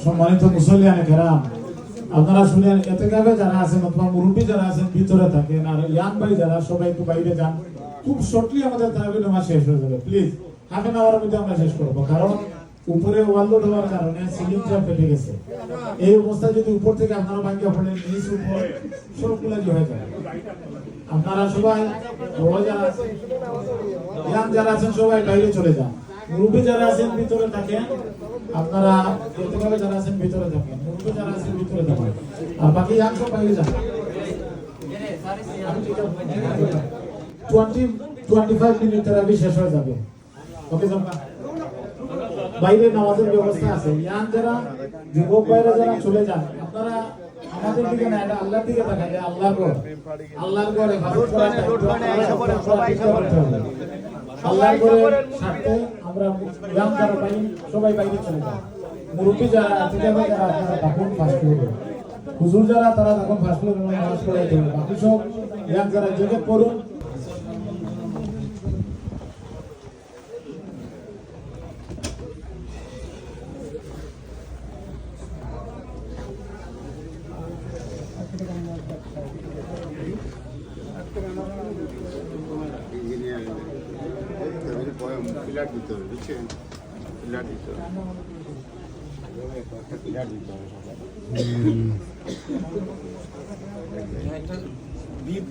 সম্মানিত মুসল্লিয়ানে কেরাম, আপনারা শুনেন এতেকাবে যারা আছেন অথবা মুরব্বী যারা আছেন ভিতরে থাকেন, আর ইয়াং ভাই যারা সবাই একটু বাইরে যান। খুব শর্টলি আমাদের তারাবির নামাজ শেষ হয়ে যাবে, প্লিজ হাফ এন আওয়ারের মধ্যে আমরা শেষ করবো, কারণ উপরে ওয়ারলোড হওয়ার কারণে সিলিংটা ফেটে গেছে। এই অবস্থায় যদি উপর থেকে আপনারা ভাঙ্গিয়া পড়েন, নিচ উপর সবগুলো হয়ে যায়। আপনারা সবাই যারা ইয়াং যারা আছেন সবাই বাইরে চলে যান, মুরব্বী যারা আছেন ভিতরে থাকেন। আপনারা এতেকাবে যারা আছেন ভিতরে থাকেন, মুরব্বী যারা আছেন ভিতরে থাকেন, আর বাকি ইয়াং সব বাইরে যান। 20-25 মিনিট তারাবি শেষ হয়ে যাবে। ওকে জানা বাইরে নামাজের ব্যবস্থা আছে। ইয়াং যারা যুবক ভাইরা যারা চলে যান, আপনারা আমাদের দিকে না, এটা আল্লাহর দিকে তাকান। আল্লাহর ঘর, আল্লাহর ঘরে ইবাদত করা, আল্লাহর ঘরের স্বার্থে আমরা ইয়াং যারা পাই সবাই বাইরে চলে যান। মুরব্বী যারা এতেকাবে যারা আপনারা তখন ফাস্ট করবে, হুজুর যারা তারা তখন ফাস্ট করবে, নামাজ পড়ে দেবে। বাকি সব ইয়াং যারা জেগে পড়ুন। পিলার দিতে হবে, বুঝছেন? পিলার দিতে হবে, পিলার দিতে হবে। বিপ